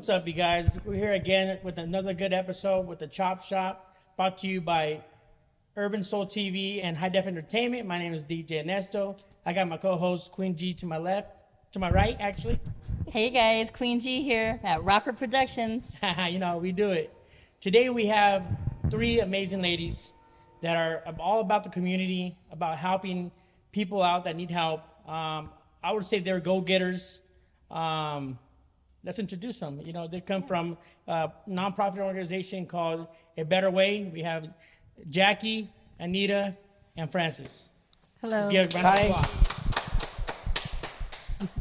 What's up, you guys? We're here again with another good episode with the Chop Shop, brought to you by Urban Soul TV and High Def Entertainment. My name is DJ Ernesto. I got my co-host Queen G to my left, to my right, actually. Hey guys, Queen G here at Rockford Productions. You know how we do it. Today we have three amazing ladies that are all about the community, about helping people out that need help. I would say they're go-getters. Let's introduce them. You know, they come from a nonprofit organization called A Better Way. We have Jackie, Anita, and Francis. Hello. Let's give a round of applause.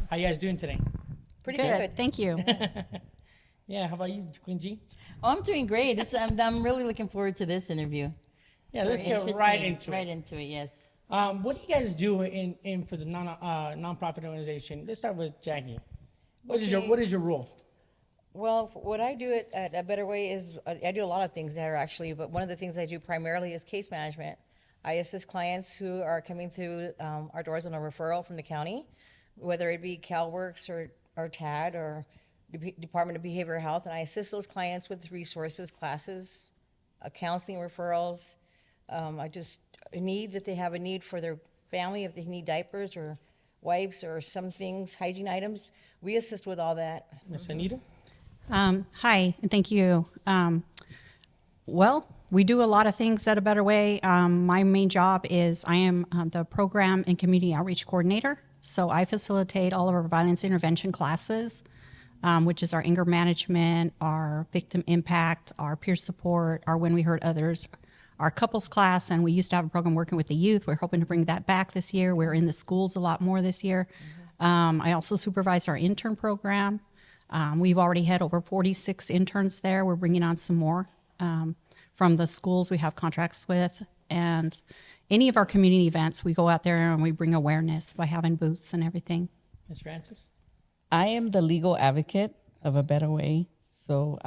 How you guys doing today? Pretty good. Thank you. Yeah, how about you, Queen G? Oh, I'm doing great. I'm really looking forward to this interview. Yeah, let's Very get right interesting. into it. Right into it, yes. What do you guys do in for the nonprofit organization? Let's start with Jackie. What is your role? Well, what I do at A Better Way is I do a lot of things there actually, but one of the things I do primarily is case management. I assist clients who are coming through our doors on a referral from the county, whether it be CalWorks or TAD or Department of Behavioral Health, and I assist those clients with resources, classes, counseling referrals, needs if they have a need for their family, if they need diapers or wipes or some things, hygiene items. We assist with all that. Miss Anita? Hi, and thank you. Well, we do a lot of things at A Better Way. My main job is I am the program and community outreach coordinator. So I facilitate all of our violence intervention classes, which is our anger management, our victim impact, our peer support, our when we hurt others, our couples class, and we used to have a program working with the youth. We're hoping to bring that back this year. We're in the schools a lot more this year. I also supervise our intern program. We've already had over 46 interns there. We're bringing on some more from the schools we have contracts with. And any of our community events, we go out there and we bring awareness by having booths and everything. Miss Francis? I am the legal advocate of A Better Way. So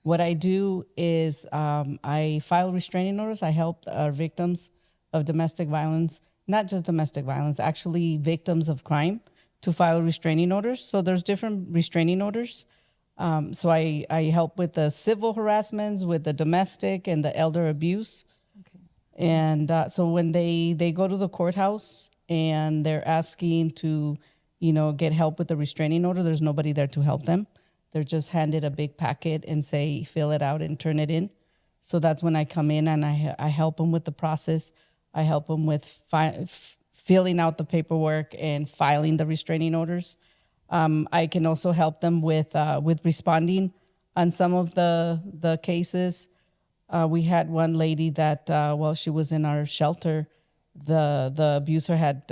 what I do is I file restraining orders. I help our victims of domestic violence, not just domestic violence, actually victims of crime, to file restraining orders. So there's different restraining orders. So I help with the civil harassments, with the domestic and the elder abuse. Okay. And so when they go to the courthouse and they're asking to, get help with the restraining order, there's nobody there to help them. They're just handed a big packet and say, fill it out and turn it in. So that's when I come in and I help them with the process. I help them with filling out the paperwork and filing the restraining orders. I can also help them with responding on some of the cases. We had one lady that while she was in our shelter, the abuser had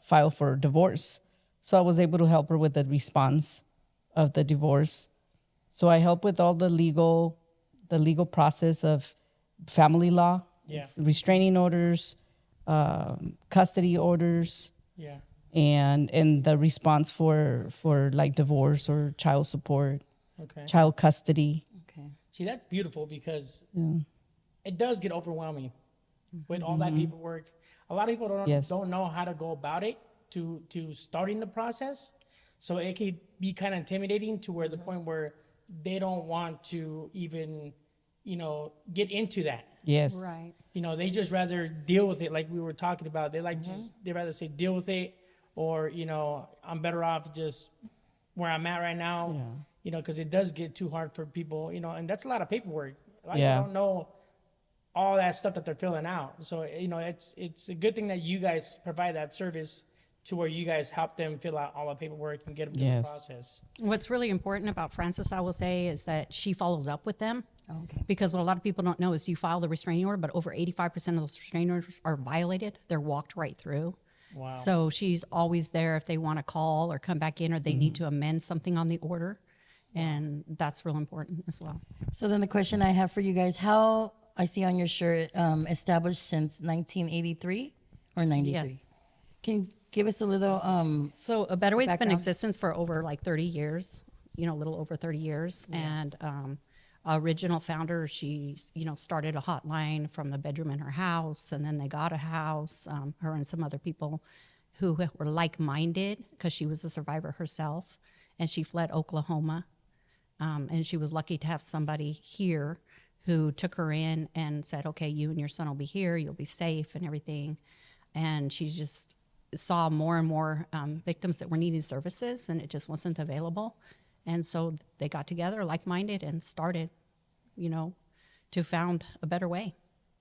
filed for divorce. So I was able to help her with the response of the divorce. So I help with all the legal process of family law, restraining orders, custody orders, and the response for like divorce or child support, child custody. Okay. See, that's beautiful because it does get overwhelming with all that paperwork. A lot of people don't know how to go about it to starting the process. So it could be kind of intimidating to where the point where they don't want to even, get into that. Yes. Right. They just rather deal with it, like we were talking about. They they rather say deal with it, or I'm better off just where I'm at right now. Because it does get too hard for people. And that's a lot of paperwork. I don't know all that stuff that they're filling out. So it's a good thing that you guys provide that service to where you guys help them fill out all the paperwork and get them through the process. What's really important about Francis, I will say, is that she follows up with them. Okay. Because what a lot of people don't know is you file the restraining order, but over 85% of those restraining orders are violated. They're walked right through. Wow. So she's always there if they want to call or come back in or they need to amend something on the order. And that's real important as well. So then the question I have for you guys, how I see on your shirt, established since 1983 or 93? Yes. Can you give us a little So A Better Way's been in background? existence for over like 30 years, a little over 30 years. And original founder, she, started a hotline from the bedroom in her house, and then they got a house, her and some other people who were like-minded because she was a survivor herself, and she fled Oklahoma And she was lucky to have somebody here who took her in and said, okay, you and your son will be here, you'll be safe and everything. And she just saw more and more victims that were needing services, and it just wasn't available. And so they got together like-minded and started, to found a better way.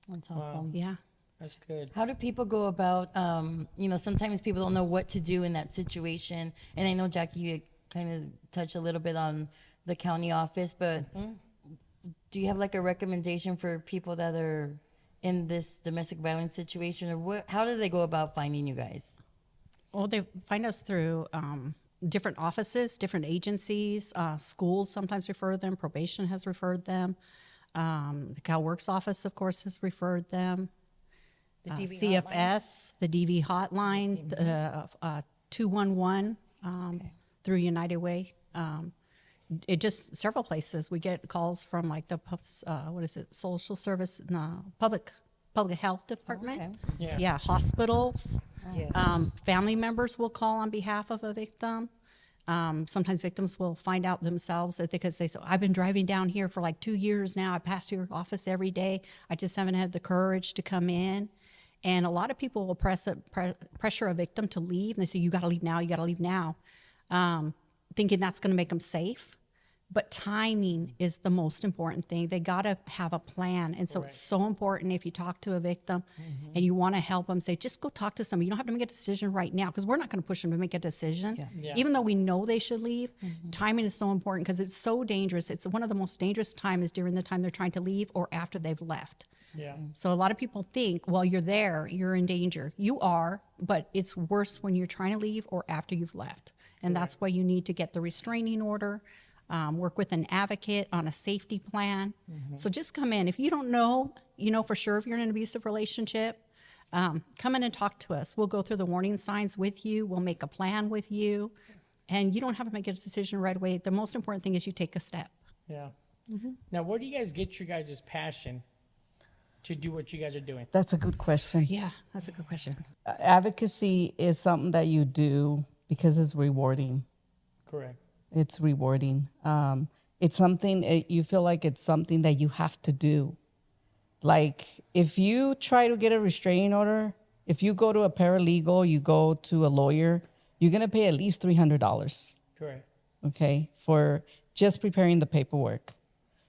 That's awesome. Yeah. That's good. How do people go about, sometimes people don't know what to do in that situation. And I know, Jackie, you kind of touched a little bit on the county office, but do you have like a recommendation for people that are in this domestic violence situation, or how do they go about finding you guys? Well, they find us through different offices, different agencies, schools sometimes refer them, probation has referred them. The Cal Works office, of course, has referred them. The DV CFS, the DV hotline, 211 through United Way. It just several places. We get calls from like the social service, public health department. Okay. Yeah, hospitals. Yes. Family members will call on behalf of a victim. Sometimes victims will find out themselves that because they say, I've been driving down here for like 2 years now. I pass your office every day. I just haven't had the courage to come in. And a lot of people will pressure a victim to leave. And they say, you got to leave now. You got to leave now. Thinking that's going to make them safe. But timing is the most important thing. They got to have a plan. And so it's so important if you talk to a victim and you want to help them, say, just go talk to somebody. You don't have to make a decision right now, because we're not going to push them to make a decision. Yeah. Even though we know they should leave, timing is so important because it's so dangerous. It's one of the most dangerous times during the time they're trying to leave or after they've left. Yeah. So a lot of people think, well, you're there, you're in danger. You are, but it's worse when you're trying to leave or after you've left. And that's why you need to get the restraining order, work with an advocate on a safety plan. So just come in. If you don't know, for sure if you're in an abusive relationship, come in and talk to us. We'll go through the warning signs with you. We'll make a plan with you. And you don't have to make a decision right away. The most important thing is you take a step. Yeah. Now, where do you guys get your guys' passion to do what you guys are doing? That's a good question. Yeah, that's a good question. Advocacy is something that you do because it's rewarding. Correct. It's rewarding. It's something you feel like it's something that you have to do. Like if you try to get a restraining order, if you go to a paralegal, you go to a lawyer, you're going to pay at least $300. Correct. Okay, for just preparing the paperwork.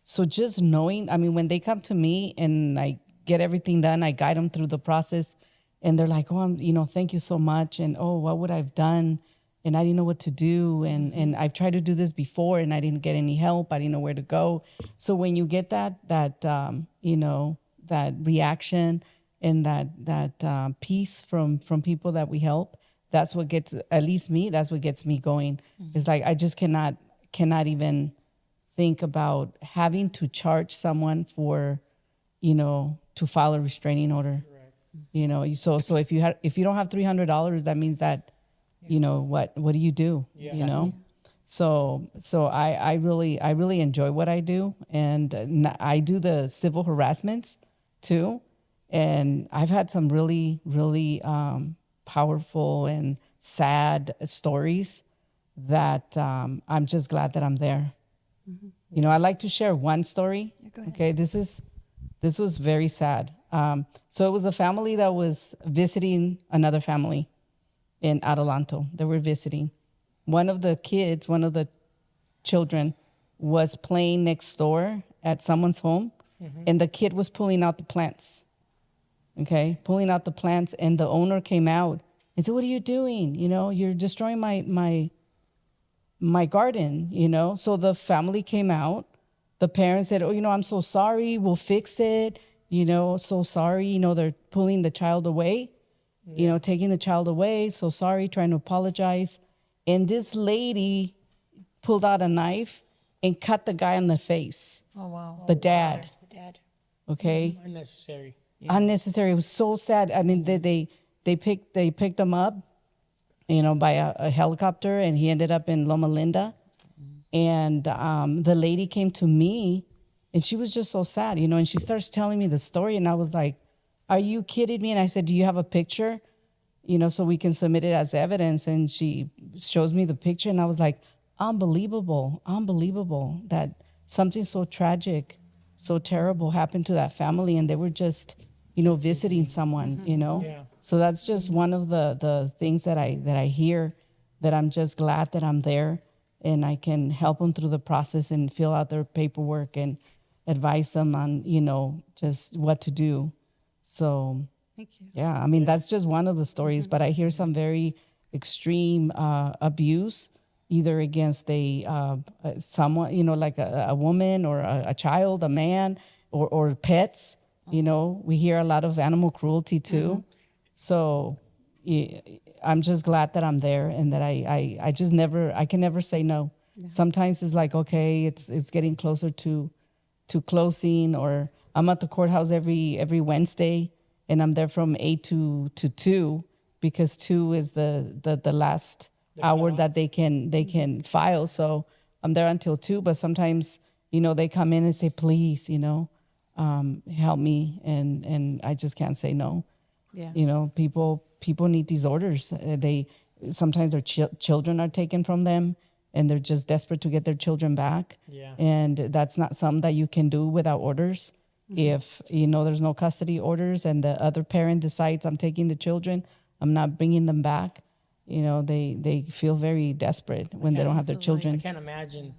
So just knowing, when they come to me and I get everything done, I guide them through the process, and they're like, oh, thank you so much. And, oh, what would I have done? And I didn't know what to do. And I've tried to do this before and I didn't get any help. I didn't know where to go. So when you get that reaction and that peace from people that we help, that's what gets, at least me, that's what gets me going. It's like, I just cannot even think about having to charge someone for, to file a restraining order. Right. So if you don't have $300, that means that, what do you do? Yeah. So I really enjoy what I do, and I do the civil harassments too, and I've had some really, really powerful and sad stories that I'm just glad that I'm there. I like to share one story. Go ahead. Okay, this was very sad. So it was a family that was visiting another family in Adelanto. They were visiting. One of the children was playing next door at someone's home, and the kid was pulling out the plants. Okay, pulling out the plants, and the owner came out and said, "What are you doing? You're destroying my garden." So the family came out. The parents said, "Oh, I'm so sorry. We'll fix it. So sorry. They're pulling the child away." Taking the child away, so sorry, trying to apologize. And this lady pulled out a knife and cut the guy in the face. Oh, wow. The dad. The dad. Okay? Unnecessary. Yeah. Unnecessary. It was so sad. They picked him up, by a helicopter, and he ended up in Loma Linda. And the lady came to me, and she was just so sad, and she starts telling me the story, and I was like, "Are you kidding me?" And I said, "Do you have a picture, so we can submit it as evidence?" And she shows me the picture, and I was like, unbelievable that something so tragic, so terrible happened to that family, and they were just, visiting someone, Yeah. So that's just one of the things that I hear, that I'm just glad that I'm there and I can help them through the process and fill out their paperwork and advise them on, just what to do. So, Thank you. yeah, I mean, that's just one of the stories, but I hear some very extreme abuse, either against someone, like a woman or a child, a man, or pets. We hear a lot of animal cruelty too. So I'm just glad that I'm there, and that I can never say no. Yeah. Sometimes it's like, okay, it's getting closer to closing, or I'm at the courthouse every Wednesday, and I'm there from 8 to 2, because 2 is the last hour that they can file. So I'm there until 2, but sometimes, they come in and say, please, help me. And I just can't say no. Yeah. People need these orders. Sometimes their children are taken from them, and they're just desperate to get their children back. Yeah. And that's not something that you can do without orders. If, there's no custody orders, and the other parent decides, I'm taking the children, I'm not bringing them back, they feel very desperate when they don't have their children. I can't imagine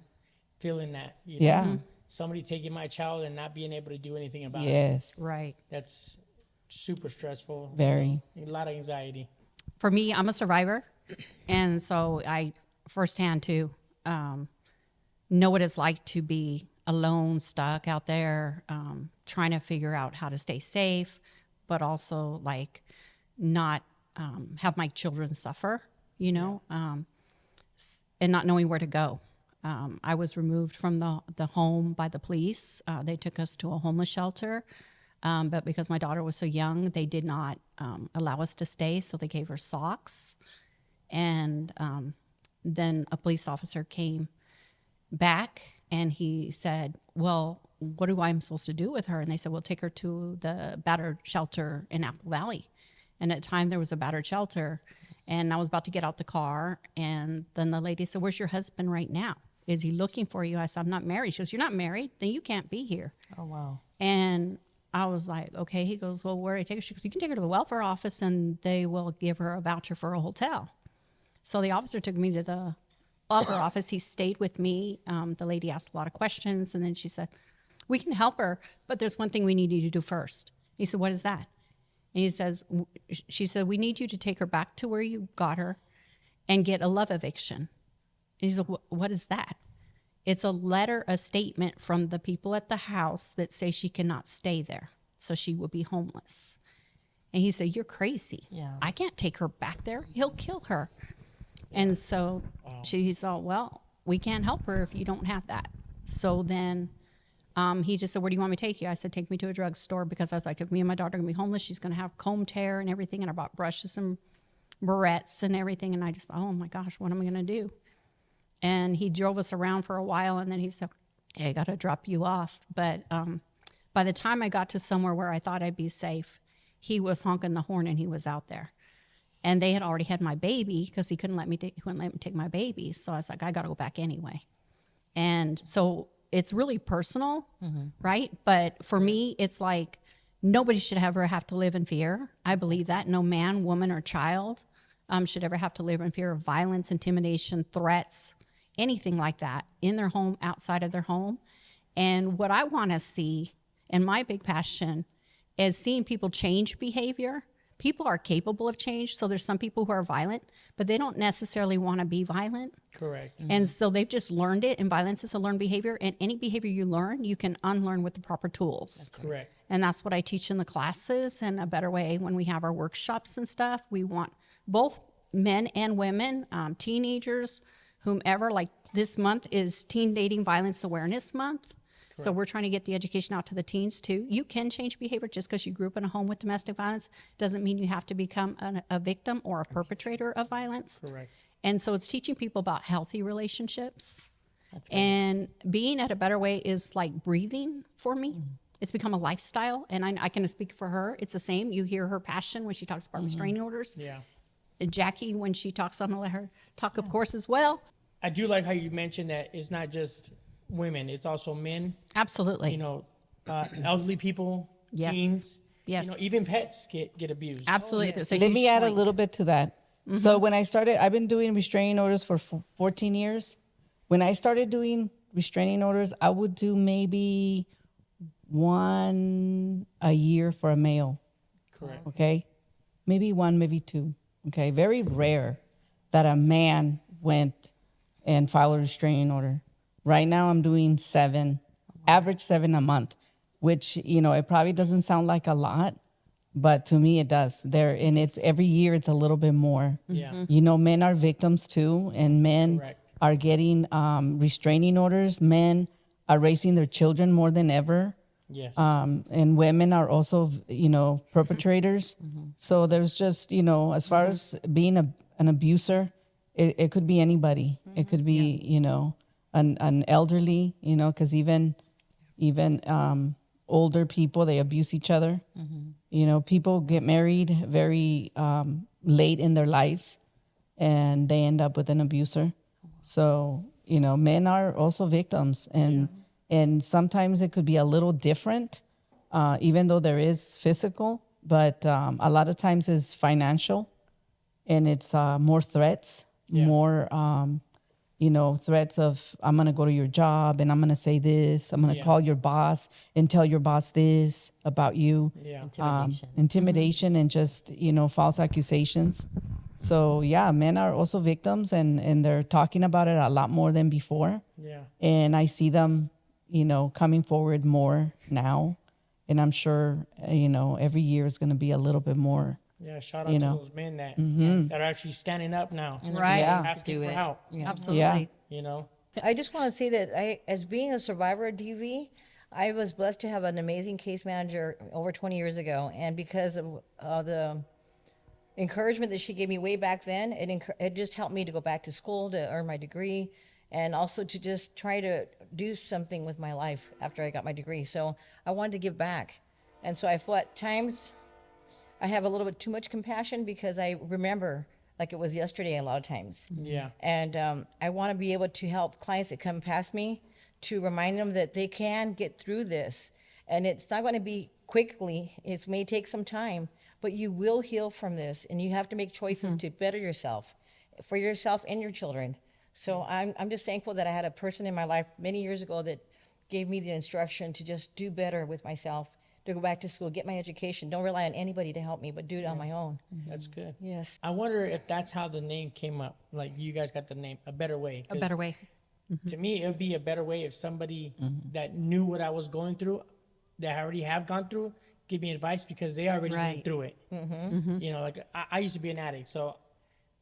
feeling that. Yeah. Somebody taking my child and not being able to do anything about it. Yes. Right. That's super stressful. Very. A lot of anxiety. For me, I'm a survivor, and so I firsthand too know what it's like to be alone, stuck out there, trying to figure out how to stay safe, but also like not have my children suffer, and not knowing where to go. I was removed from the home by the police. They took us to a homeless shelter, but because my daughter was so young, they did not allow us to stay, so they gave her socks. And then a police officer came back, and he said, well, what am I supposed to do with her? And they said, well, take her to the battered shelter in Apple Valley. And at the time, there was a battered shelter, and I was about to get out the car, and then the lady said, where's your husband right now? Is he looking for you? I said, I'm not married. She goes, you're not married? Then you can't be here. Oh, wow. And I was like, okay. He goes, well, where do I take her? She goes, you can take her to the welfare office, and they will give her a voucher for a hotel. So the officer took me to the welfare office. He stayed with me. The lady asked a lot of questions, and then she said, we can help her, but there's one thing we need you to do first. He said, what is that? And she said, we need you to take her back to where you got her and get a love eviction. And he said, what is that? It's a statement from the people at the house that say she cannot stay there, so she will be homeless. And he said, you're crazy. Yeah. I can't take her back there. He'll kill her. And so she said, well, we can't help her if you don't have that. So then he just said, where do you want me to take you? I said, take me to a drugstore, because I was like, if me and my daughter are going to be homeless, she's going to have comb tear and everything. And I bought brushes and barrettes and everything. And I just thought, oh my gosh, what am I going to do? And he drove us around for a while, and then he said, hey, I got to drop you off. But by the time I got to somewhere where I thought I'd be safe, he was honking the horn, and he was out there. And they had already had my baby, because he wouldn't let me take my baby. So I was like, I got to go back anyway. And so it's really personal, right? But for me, it's like nobody should ever have to live in fear. I believe that. No man, woman, or child should ever have to live in fear of violence, intimidation, threats, anything like that, in their home, outside of their home. And what I want to see, and my big passion, is seeing people change behavior. People are capable of change. So there's some people who are violent, but they don't necessarily want to be violent. Correct. And so they've just learned it, and violence is a learned behavior. And any behavior you learn, you can unlearn with the proper tools. That's correct. And that's what I teach in the classes. And a better way, when we have our workshops and stuff, we want both men and women, teenagers, whomever. Like this month is Teen Dating Violence Awareness Month. Correct. So we're trying to get the education out to the teens too. You can change behavior. Just because you grew up in a home with domestic violence doesn't mean you have to become a victim or a perpetrator of violence. Correct. And so it's teaching people about healthy relationships. That's great. And being at a better way is like breathing for me. It's become a lifestyle, and I can speak for her. It's the same. You hear her passion when she talks about restraining orders. Yeah. Jackie, when she talks, I'm going to let her talk, of course, as well. I do like how you mentioned that it's not just women; it's also men. Absolutely. You know, elderly people, Yes. teens. Yes. You know, even pets get abused. Absolutely. There's a Let huge me add a swing. little bit to that. So when I started, I've been doing restraining orders for 14 years. When I started doing restraining orders, I would do maybe one a year for a male. Correct. Okay. Maybe one, maybe two. Okay. Very rare that a man went and filed a restraining order. Right now I'm doing 7, average 7 a month, which, you know, it probably doesn't sound like a lot, but to me it does. And it's every year it's a little bit more. Yeah. You know, men are victims too, and men Correct. are getting restraining orders. Men are raising their children more than ever. Yes. And women are also, you know, perpetrators. So there's just, you know, as far as being an abuser, it could be anybody. It could be, you know, an elderly, you know, because even older people, they abuse each other. You know, people get married very late in their lives and they end up with an abuser. So, you know, men are also victims, and sometimes it could be a little different, even though there is physical, but a lot of times it's financial, and it's more threats, more, you know, threats of, I'm going to go to your job and I'm going to say this, I'm going to call your boss and tell your boss this about you. Yeah. Intimidation and just, you know, false accusations. So yeah, men are also victims, and they're talking about it a lot more than before. Yeah. And I see them, you know, coming forward more now. And I'm sure, you know, every year is going to be a little bit more. Yeah. Shout out You to know. those men that are actually standing up now, Right. Yeah. asking for help. Absolutely. Yeah. You know. I just want to say that as being a survivor of DV, I was blessed to have an amazing case manager over 20 years ago. And because of the encouragement that she gave me way back then, it just helped me to go back to school to earn my degree, and also to just try to do something with my life after I got my degree. So I wanted to give back. And so I feel at times I have a little bit too much compassion because I remember like it was yesterday a lot of times. Yeah. And I want to be able to help clients that come past me to remind them that they can get through this. And it's not going to be quickly. It may take some time, but you will heal from this. And you have to make choices to better yourself, for yourself and your children. So I'm just thankful that I had a person in my life many years ago that gave me the instruction to just do better with myself, to go back to school, get my education. Don't rely on anybody to help me, but do it on my own. That's good. Yes. I wonder if that's how the name came up. Like you guys got the name, A Better Way. A 'Cause better way. To me, it would be a better way if somebody that knew what I was going through, that I already have gone through, give me advice because they already went Right. through it. You know, like I used to be an addict. So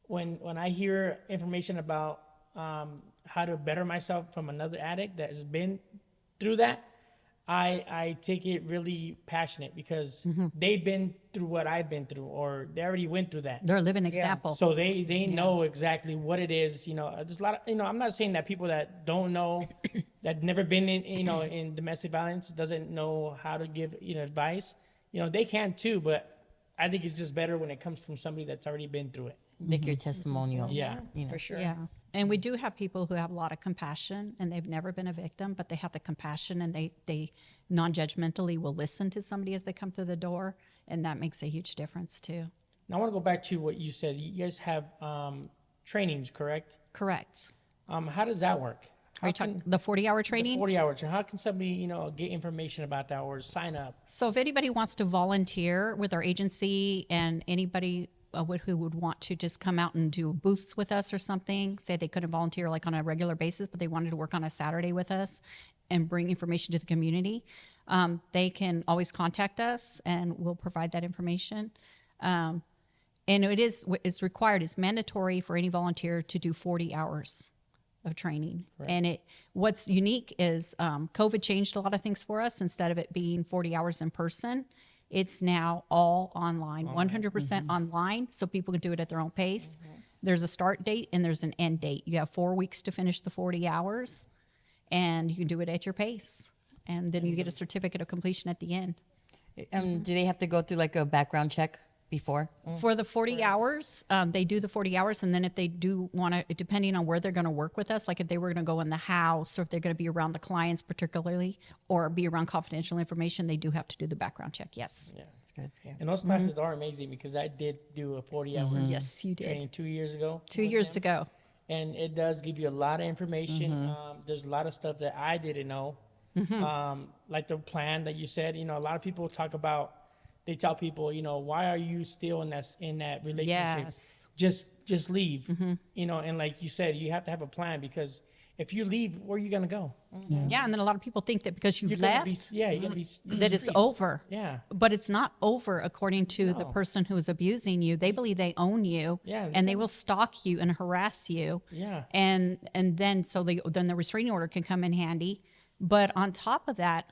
when I hear information about how to better myself from another addict that has been through that, I take it really passionate because they've been through what I've been through, or they already went through that. They're a living example. So they know exactly what it is. You know, there's a lot of, you know, I'm not saying that people that don't know, that never been in, you know, in domestic violence, doesn't know how to give, you know, advice. You know, they can too, but I think it's just better when it comes from somebody that's already been through it. Like your testimonial. Yeah. You know. For sure. Yeah. And we do have people who have a lot of compassion and they've never been a victim, but they have the compassion and they non-judgmentally will listen to somebody as they come through the door. And that makes a huge difference too. Now I want to go back to what you said. You guys have trainings, correct? Correct. How does that work? Are you talking the 40-hour training? 40 hours. How can somebody, you know, get information about that or sign up? So if anybody wants to volunteer with our agency, and anybody who would want to just come out and do booths with us or something, say they couldn't volunteer like on a regular basis, but they wanted to work on a Saturday with us and bring information to the community, they can always contact us and we'll provide that information. And it's required, it's mandatory for any volunteer to do 40 hours of training. Right. And what's unique is COVID changed a lot of things for us. Instead of it being 40 hours in person, it's now all online, 100% online, so people can do it at their own pace. There's a start date and there's an end date. You have 4 weeks to finish the 40 hours, and you can do it at your pace. And then you get a certificate of completion at the end. Do they have to go through like a background check before? For the 40 hours, they do the 40 hours. And then if they do want to, depending on where they're going to work with us, like if they were going to go in the house or if they're going to be around the clients particularly or be around confidential information, they do have to do the background check. Yes. Yeah. That's good. Yeah. And those classes are amazing because I did do a 40-hour Yes, you did. training 2 years ago. 2 with years them. ago. And it does give you a lot of information. There's a lot of stuff that I didn't know, like the plan that you said. You know, a lot of people talk about. They tell people, you know, why are you still in that relationship? Yes. Just leave. You know, and like you said, you have to have a plan because if you leave, where are you gonna go? Yeah. And then a lot of people think that because you've You're gonna left, be, you're gonna be that it's streets. over. Yeah. But it's not over according to the No. person who is abusing you. They believe they own you. Yeah, And they will stalk you and harass you. Yeah. And then then the restraining order can come in handy. But on top of that,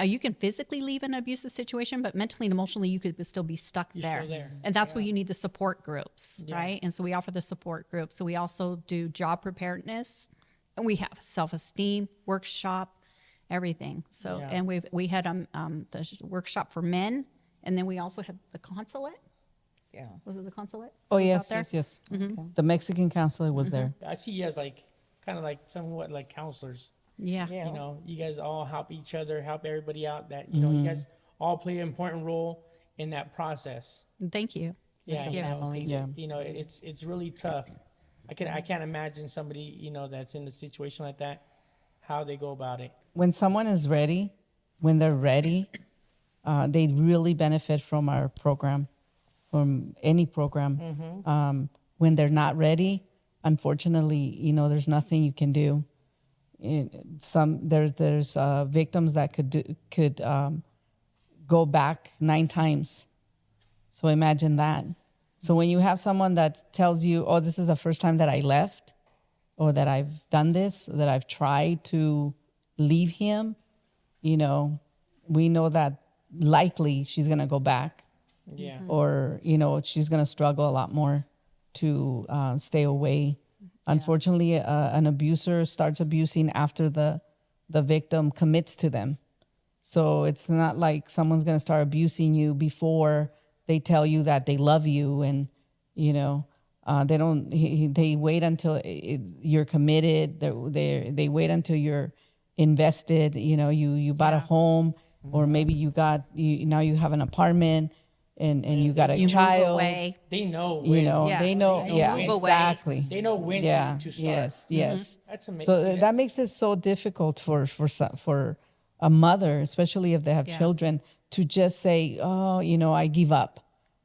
you can physically leave an abusive situation, but mentally and emotionally, you could still be stuck there. still there. And that's where you need the support groups, right? And so we offer the support groups. So we also do job preparedness, and we have self-esteem workshop, everything. So Yeah. and we had the workshop for men, and then we also had the consulate. Yeah. Was it the consulate? Oh, that was yes, out there? yes, yes. The Mexican counselor was there. I see you as like kind of like somewhat like counselors. Yeah. Yeah. You know, you guys all help each other, help everybody out. That you know, you guys all play an important role in that process. Thank you. Yeah, the you know, family. 'cause Yeah. you know, it's really tough. I can't imagine somebody, you know, that's in a situation like that, how they go about it. When someone is ready, when they're ready, they really benefit from our program, from any program. When they're not ready, unfortunately, you know, there's nothing you can do. There's victims that could go back 9 times. So imagine that. So when you have someone that tells you, "Oh, this is the first time that I left," or that I've done this, that I've tried to leave him, you know, we know that likely she's gonna go back, Yeah. or you know, she's gonna struggle a lot more to stay away. Unfortunately, an abuser starts abusing after the victim commits to them. So it's not like someone's going to start abusing you before they tell you that they love you, and you know, they don't. They wait until you're committed. They wait until you're invested. You know, you bought a home, or maybe now you have an apartment. And you got a You child. move away. They know when. You know, Yeah. they know. You Yeah, move away. exactly. They know when Yeah. to start. Yes. Yes. That's amazing. So that makes it so difficult for a mother, especially if they have Yeah. children, to just say, "Oh, you know, I give up."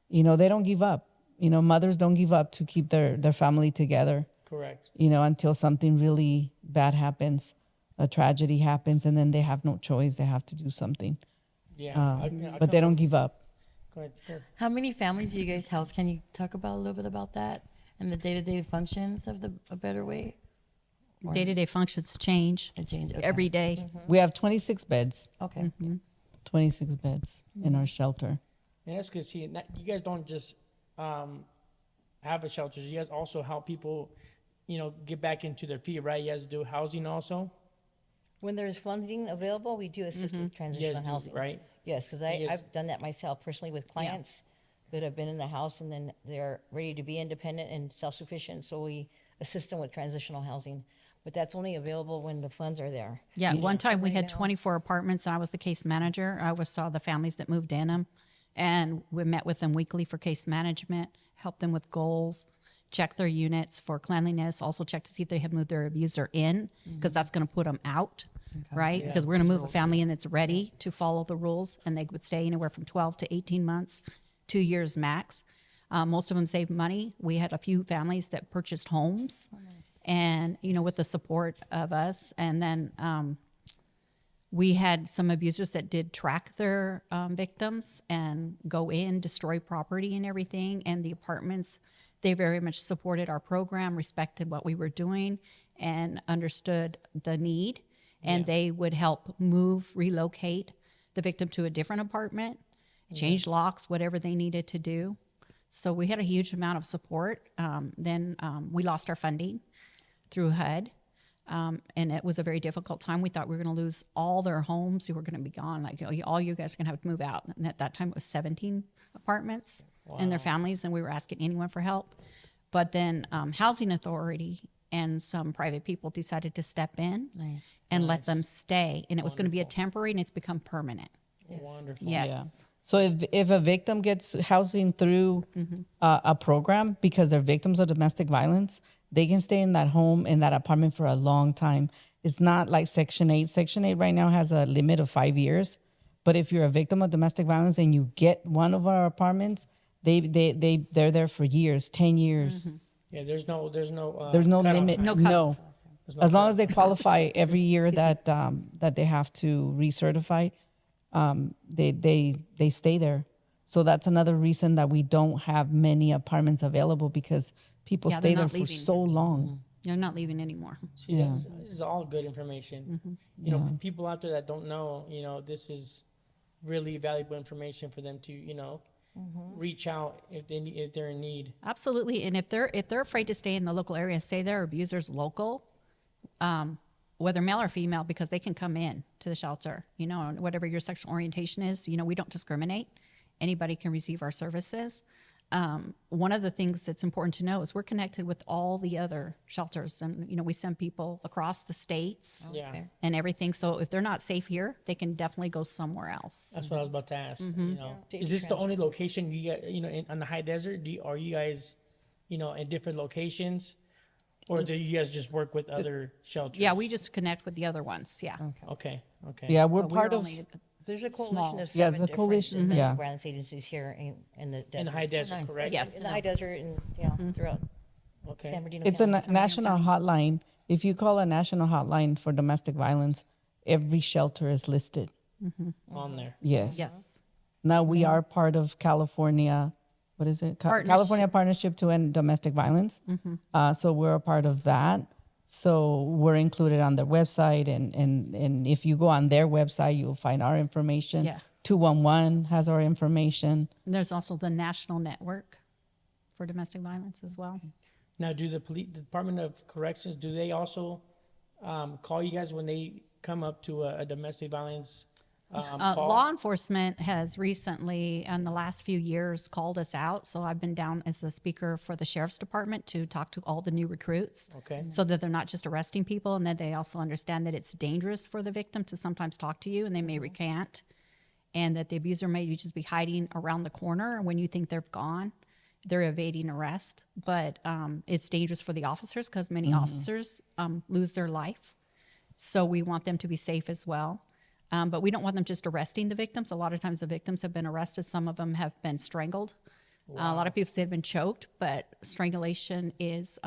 You know, they don't give up. You know, mothers don't give up to keep their family together. Correct. You know, until something really bad happens, a tragedy happens, and then they have no choice. They have to do something. Yeah. But they don't give up. Go ahead. Go ahead. How many families do you guys house? Can you talk about a little bit about that and the day-to-day functions of A Better Way? Day-to-day functions change A change okay. every day. We have 26 beds. Okay. 26 beds in our shelter. And that's good. See, you guys don't just have a shelter. You guys also help people, you know, get back into their feet, right? You guys do housing also. When there's funding available, we do assist with You guys transitional do, housing. right? Yes, because You guys- I've done that myself personally with clients that have been in the house and then they're ready to be independent and self-sufficient. So we assist them with transitional housing. But that's only available when the funds are there. Yeah, one time we Right had now. 24 apartments, and I was the case manager. I always saw the families that moved in them, and we met with them weekly for case management, helped them with goals, check their units for cleanliness, also check to see if they had moved their abuser in, because that's going to put them out, right? Because we're going to move a family in that's ready to follow the rules, and they would stay anywhere from 12 to 18 months, 2 years max. Most of them saved money. We had a few families that purchased homes, and you know, with the support of us. And then we had some abusers that did track their victims and go in, destroy property and everything. And the apartments, they very much supported our program, respected what we were doing, and understood the need. And they would help move, relocate the victim to a different apartment, change locks, whatever they needed to do. So we had a huge amount of support. Then we lost our funding through HUD. And it was a very difficult time. We thought we were going to lose all their homes. We were going to be gone. Like, all you guys are going to have to move out. And at that time, it was 17 apartments. and their families, and we were asking anyone for help. But then Housing Authority and some private people decided to step in Nice. and let them stay. And it was going to be a temporary, and it's become permanent. Wonderful. Yes. Yeah. So if a victim gets housing through a program because they're victims of domestic violence, they can stay in that home, in that apartment for a long time. It's not like Section 8. Section 8 right now has a limit of 5 years. But if you're a victim of domestic violence and you get one of our apartments, they're there for years, 10 years. Yeah, there's no There's no cutoff limit. time. No No. cutoff. As long as they qualify every year that they have to recertify, they stay there. So that's another reason that we don't have many apartments available, because people Yeah, stay they're there not for leaving. so long. They're not leaving anymore. See, this is all good information. You know, for people out there that don't know, you know, this is really valuable information for them to, you know, reach out if they're in need. Absolutely. And if they're afraid to stay in the local area, say their abuser's local, whether male or female, because they can come in to the shelter, you know, and whatever your sexual orientation is, you know, we don't discriminate. Anybody can receive our services. One of the things that's important to know is we're connected with all the other shelters, and, you know, we send people across the states Yeah, and everything. So if they're not safe here, they can definitely go somewhere else. that's what I was about to ask. You know, is this the only location you get, you know, on the high desert? Are you guys, you know, in different locations, or do you guys just work with other shelters? Yeah, we just connect with the other ones. Yeah. Okay. Yeah, we're But part of. only- There's a coalition Small. of Yeah, 7 it's a different coalition, domestic yeah. violence agencies here in the desert. in the high desert, Nice. correct? Yes. In the high desert and, you know, throughout Okay. San Bernardino It's a County. national hotline. If you call a national hotline for domestic violence, every shelter is listed. On there. Yes. Yes. Now we are part of California. What is it? California Partnership to End Domestic Violence. So we're a part of that. So we're included on their website, and if you go on their website, you'll find our information. Yeah. 211 has our information. And there's also the National Network for Domestic Violence as well. Now, do the Department of Corrections, do they also call you guys when they come up to a domestic violence call? Law enforcement has recently, in the last few years, called us out. So I've been down as the speaker for the Sheriff's Department to talk to all the new recruits. Okay. So that they're not just arresting people, and that they also understand that it's dangerous for the victim to sometimes talk to you, and they may recant, and that the abuser may just be hiding around the corner when you think they're gone. They're evading arrest, but it's dangerous for the officers because many officers lose their life. So we want them to be safe as well. But we don't want them just arresting the victims. A lot of times the victims have been arrested. Some of them have been strangled. A lot of people say they've been choked, but strangulation is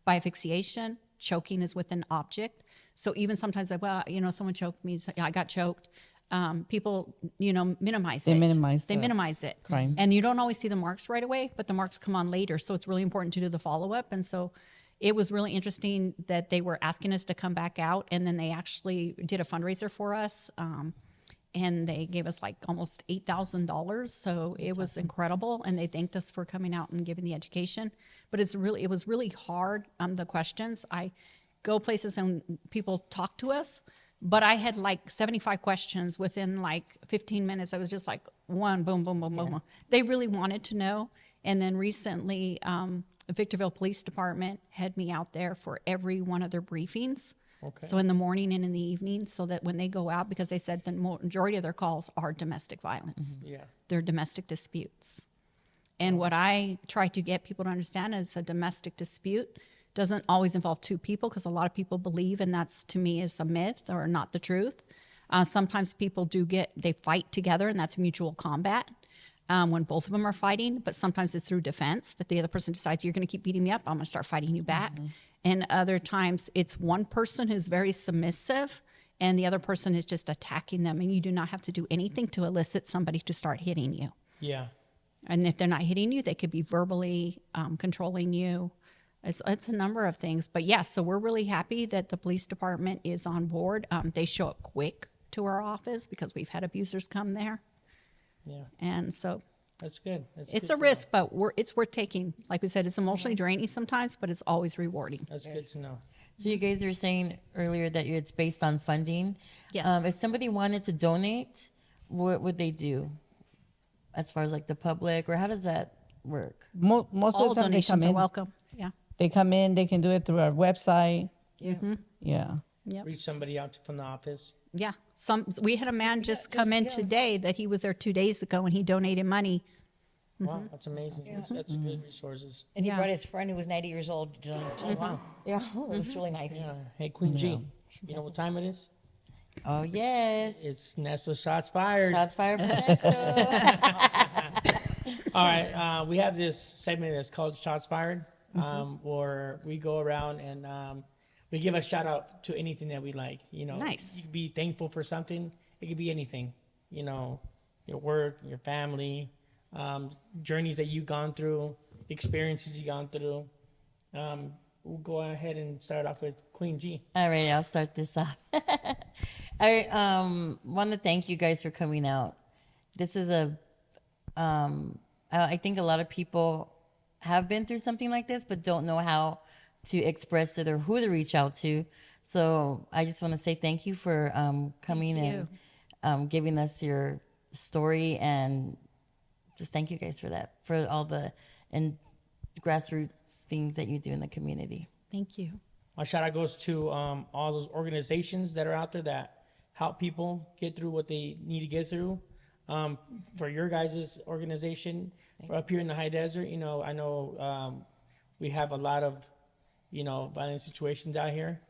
by asphyxiation. Choking is with an object. So even sometimes, like, well, you know, someone choked me. So, yeah, I got choked. People, you know, minimize it. They minimize They the minimize it. crime. And you don't always see the marks right away, but the marks come on later. So it's really important to do the follow-up. And so it was really interesting that they were asking us to come back out, and then they actually did a fundraiser for us. And they gave us like almost $8,000. So it was incredible. And they thanked us for coming out and giving the education. But it was really hard, the questions. I go places and people talk to us, but I had like 75 questions within like 15 minutes. I was just like one, boom, boom, boom, boom. They really wanted to know. And then recently, the Victorville Police Department had me out there for every one of their briefings. Okay. So in the morning and in the evening, so that when they go out, because they said the majority of their calls are domestic violence. Yeah. They're domestic disputes. And what I try to get people to understand is a domestic dispute doesn't always involve two people, because a lot of people believe, and that's to me is a myth or not the truth. Sometimes people they fight together, and that's mutual combat. When both of them are fighting, but sometimes it's through defense that the other person decides, you're going to keep beating me up, I'm going to start fighting you back. And other times it's one person who's very submissive and the other person is just attacking them, and you do not have to do anything to elicit somebody to start hitting you. Yeah. And if they're not hitting you, they could be verbally controlling you. It's a number of things. But yeah, so we're really happy that the police department is on board. They show up quick to our office because we've had abusers come there. Yeah. And so That's good. That's it's good a to risk, but it's worth taking. Like we said, it's emotionally draining sometimes, but it's always rewarding. know. That's good to know. So you guys were saying earlier that it's based on funding. Yes. If somebody wanted to donate, what would they do? As far as like the public, or how does that work? Most All of the time they come donations are in. welcome. Yeah. They come in. They can do it through our website. Yeah. Yeah. Yep. Reach somebody out from the office. Yeah. We had a man just come in yeah. today that he was there 2 days ago and he donated money. Wow, that's amazing. That's good resources. And he Yeah. brought his friend who was 90 years old. Oh, wow. Yeah, it was really nice. Yeah. Hey, Queen G, you know what time it is? Oh yes. It's Nessa Shots Fired. Shots fired for Nesto. All right, we have this segment that's called Shots Fired, where we go around and we give a shout out to anything that we like. You know, Nice. You could be thankful for something. It could be anything. You know, your work, your family, journeys that you've gone through, experiences you've gone through. We'll go ahead and start off with Queen G. All right, I'll start this off. I want to thank you guys for coming out. This is I think a lot of people have been through something like this, but don't know how to express it or who to reach out to. So I just want to say thank you for coming and giving us your story, and just thank you guys for that, for all the grassroots things that you do in the community. Thank you. My shout out goes to all those organizations that are out there that help people get through what they need to get through. For your guys' organization up here in the High Desert, you know, I know we have a lot of, you know, violent situations out here.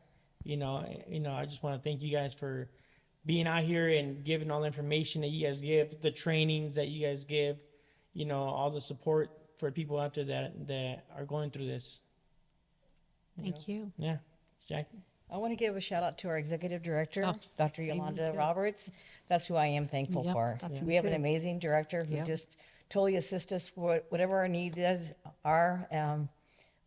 You know, I just want to thank you guys for being out here and giving all the information that you guys give, the trainings that you guys give, you know, all the support for people out there that are going through this. Thank you. Yeah, Jackie. I want to give a shout out to our executive director, Oh, Dr. Yolanda Roberts. That's who I am thankful Yep, for. that's We me have an too. amazing director who Yep. just totally assists us for whatever our needs are.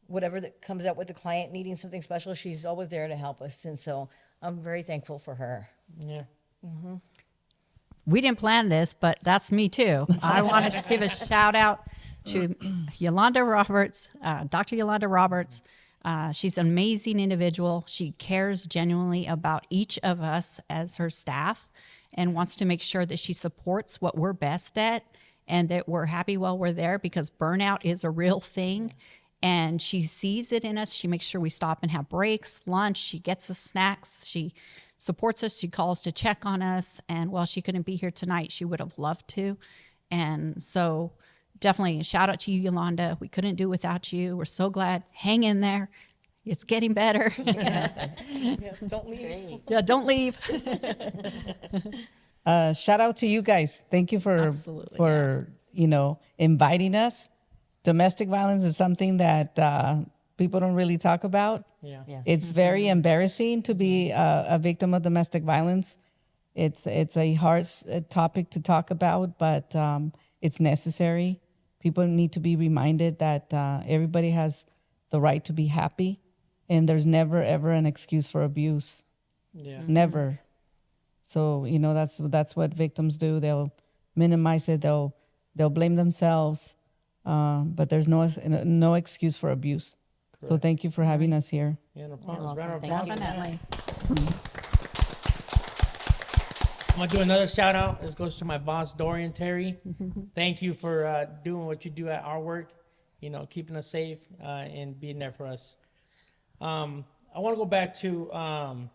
Whatever that comes up with the client needing something special, she's always there to help us. And so I'm very thankful for her. Yeah. We didn't plan this, but that's me too. I wanted to give a shout out to Yolanda Roberts, Dr. Yolanda Roberts. She's an amazing individual. She cares genuinely about each of us as her staff and wants to make sure that she supports what we're best at and that we're happy while we're there, because burnout is a real thing. Yes. And she sees it in us. She makes sure we stop and have breaks, lunch. She gets us snacks. She supports us. She calls to check on us. And while she couldn't be here tonight, she would have loved to. And so definitely a shout out to you, Yolanda. We couldn't do without you. We're so glad. Hang in there. It's getting better. Yes, don't leave. Yeah, don't leave. Shout out to you guys. Thank you Absolutely, for you know, inviting us. Domestic violence is something that people don't really talk about. Yeah. Yes. It's very embarrassing to be a victim of domestic violence. It's a hard topic to talk about, but it's necessary. People need to be reminded that everybody has the right to be happy, and there's never ever an excuse for abuse. Yeah. Never. So you know that's what victims do. They'll minimize it. They'll blame themselves, but there's no excuse for abuse. Correct. So thank you for having us here. Yeah, no problem. welcome. Round of Thank applause. you. Definitely. I'm gonna do another shout out. This goes to my boss, Dorian Terry. Thank you for doing what you do at our work. You know, keeping us safe and being there for us. I want to go back to,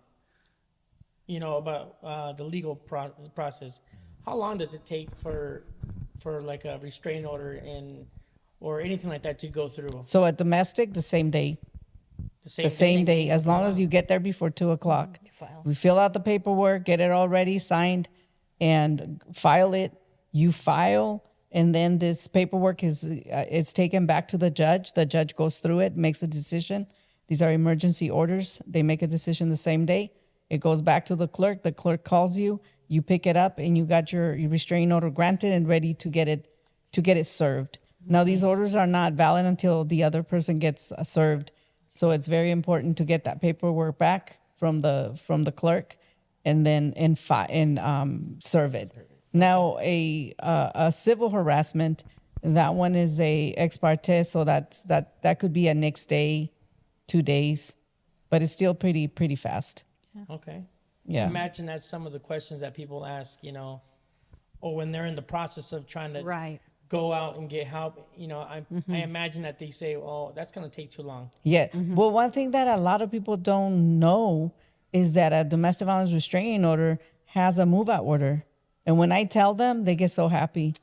you know, about the legal process. How long does it take for like a restraining order or anything like that to go through? So a domestic, the same day. The Same day, as long as you get there before 2:00. File. We fill out the paperwork, get it all ready, signed, and file it. You file, and then this paperwork it's taken back to the judge. The judge goes through it, makes a decision. These are emergency orders. They make a decision the same day. It goes back to the clerk. The clerk calls you. You pick it up, and you got your restraining order granted and ready to get it served. Now, these orders are not valid until the other person gets served. So it's very important to get that paperwork back from the clerk, and then serve it. Now, a civil harassment, that one is a ex parte, so that could be a next day, 2 days, but it's still pretty fast. Okay. Yeah. Imagine that's some of the questions that people ask, you know, or when they're in the process of trying to Right. go out and get help, you know, I imagine that they say, oh, that's going to take too long. Yeah. Well, one thing that a lot of people don't know is that a domestic violence restraining order has a move out order. And when I tell them, they get so happy.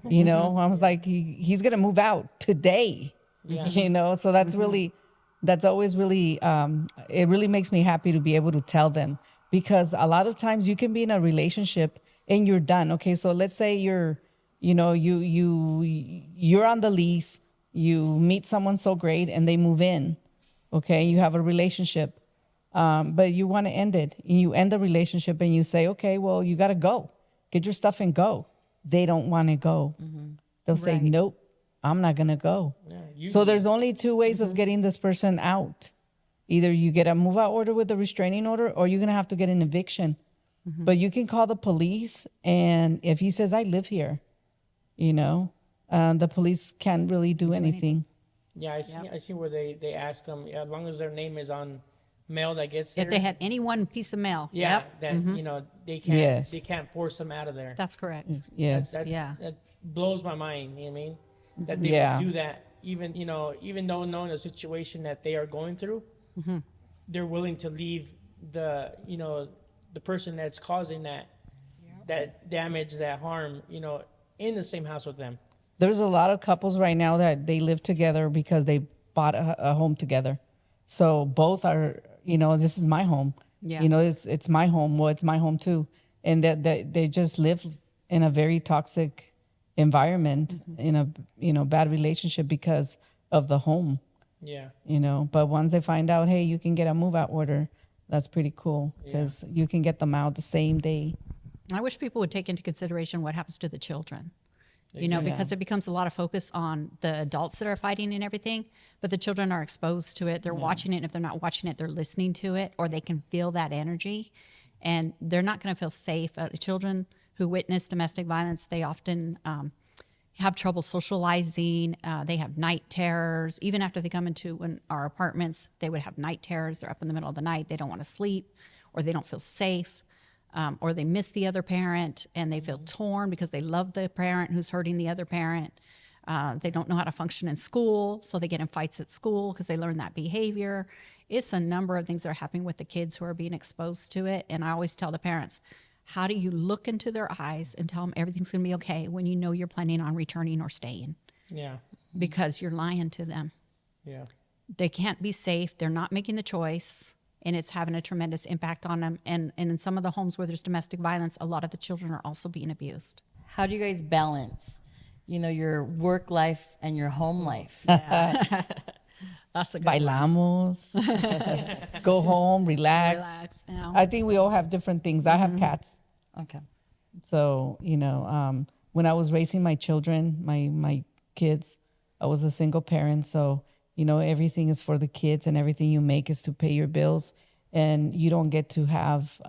You know, I was like, he's going to move out today. Yeah. You know, so that's really, that's always really, it really makes me happy to be able to tell them, because a lot of times you can be in a relationship and you're done. Okay. So let's say you're on the lease, you meet someone so great and they move in. Okay. You have a relationship, but you want to end it, and you end the relationship and you say, okay, well, you got to go, get your stuff and go. They don't want to go. They'll say, nope, I'm not going to go. Yeah, So there's only two ways of getting this person out. Either you get a move out order with a restraining order, or you're going to have to get an eviction. But you can call the police, and if he says, I live here, you know, the police can't really do anything. Yeah, I see where they ask them, as long as their name is on mail that gets there. If they had any one piece of mail. Yeah, Yep. that you know they can't Yes. they can't force them out of there. That's correct. Yes. That blows my mind. You know what I mean? That they Yeah. would do that, even even though knowing the situation that they are going through, they're willing to leave the the person that's causing that damage, that harm, in the same house with them. There's a lot of couples right now that they live together because they bought a home together. So both are, this is my home. Yeah. It's my home. Well, it's my home too. And that they just live in a very toxic environment, in a, bad relationship because of the home, Yeah. But once they find out, hey, you can get a move out order, that's pretty cool, because you can get them out the same day. I wish people would take into consideration what happens to the children. Because it becomes a lot of focus on the adults that are fighting and everything, but the children are exposed to it. They're watching it. And if they're not watching it, they're listening to it, or they can feel that energy, and they're not going to feel safe. Children who witness domestic violence, they often have trouble socializing. They have night terrors. Even after they come into our apartments, they would have night terrors. They're up in the middle of the night. They don't want to sleep, or they don't feel safe. Or they miss the other parent and they feel torn because they love the parent who's hurting the other parent. They don't know how to function in school, so they get in fights at school because they learn that behavior. It's a number of things that are happening with the kids who are being exposed to it. And I always tell the parents, how do you look into their eyes and tell them everything's going to be okay when you know you're planning on returning or staying? Yeah. Because you're lying to them. Yeah. They can't be safe. They're not making the choice. And it's having a tremendous impact on them. And in some of the homes where there's domestic violence, a lot of the children are also being abused. How do you guys balance, your work life and your home life? That's a good one. Bailamos, go home, relax. Relax now. I think we all have different things. I have cats. Okay. So, when I was raising my children, my kids, I was a single parent. So, everything is for the kids, and everything you make is to pay your bills. And you don't get to have,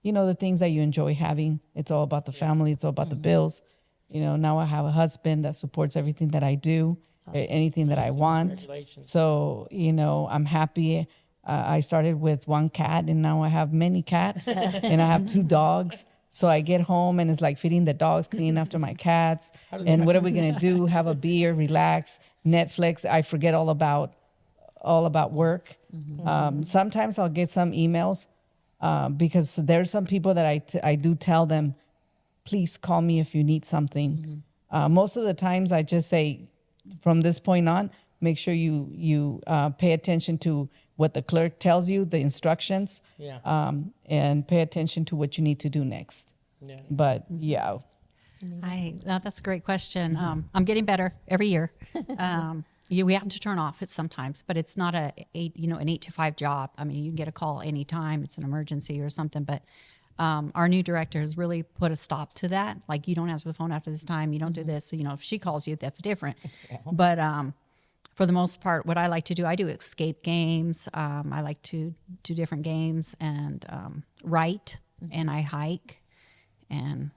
the things that you enjoy having. It's all about the family. It's all about the bills. Now I have a husband that supports everything that I do, anything that I want. Congratulations. So, I'm happy. I started with one cat, and now I have many cats, and I have 2 dogs. So I get home and it's like feeding the dogs, cleaning after my cats. And what are we going to do? Have a beer, relax, Netflix. I forget all about work. Sometimes I'll get some emails because there's some people that I do tell them, please call me if you need something. Most of the times I just say, from this point on, make sure you pay attention to what the clerk tells you, the instructions, and pay attention to what you need to do next. Yeah. But yeah. That's a great question. I'm getting better every year. We have to turn off it sometimes, but it's not an 8 to 5 job. I mean, you can get a call anytime. It's an emergency or something, but our new director has really put a stop to that. Like, you don't answer the phone after this time. You don't do this. So, if she calls you, that's different. But for the most part, what I like to do, I do escape games. I like to do different games and write, and I hike, and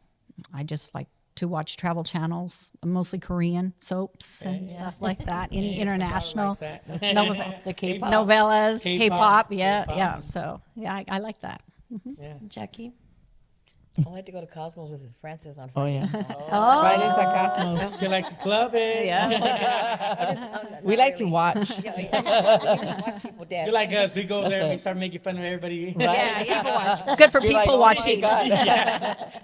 I just like to watch travel channels, mostly Korean soaps and stuff like that. Any international The K-pop. novellas, K-pop, K-pop. yeah. So I like that. Yeah. Jackie? I like to go to Cosmos with Francis on Oh Friday. yeah. Fridays at Cosmos. She likes to club it. We like to watch. Yeah, we just watch people dance. You're like us. We go there and we start making fun of everybody. Right? People watch. Good for You're people like, oh my watching. God.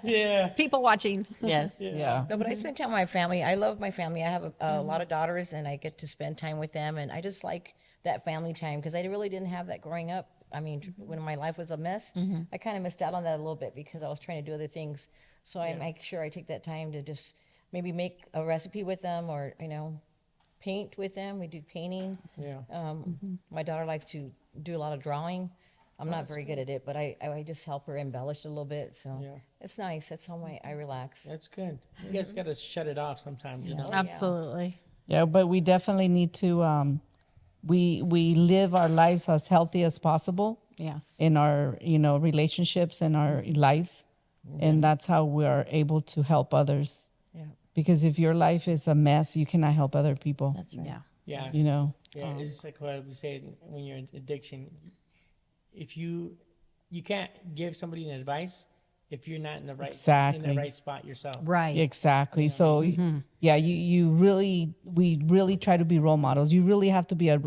Yeah. People watching. Yes. Yeah. No, but I spend time with my family. I love my family. I have a lot of daughters, and I get to spend time with them. And I just like that family time because I really didn't have that growing up. I mean, when my life was a mess, I kind of missed out on that a little bit because I was trying to do other things. So I make sure I take that time to just maybe make a recipe with them, or paint with them. We do painting. Yeah. My daughter likes to do a lot of drawing. I'm not very good at it, but I just help her embellish a little bit. So Yeah. it's nice. That's how I relax. That's good. You guys got to shut it off sometimes, you know? Absolutely. Yeah, but we definitely need to. We live our lives as healthy as possible Yes. in our relationships and our lives, and that's how we are able to help others. Yeah. Because if your life is a mess, you cannot help other people. That's right. Yeah. Yeah. Yeah. It's just like what we say when you're in addiction. If you can't give somebody an advice if you're not in the right in the right spot yourself. Right. Exactly. So yeah, we really try to be role models. You really have to be a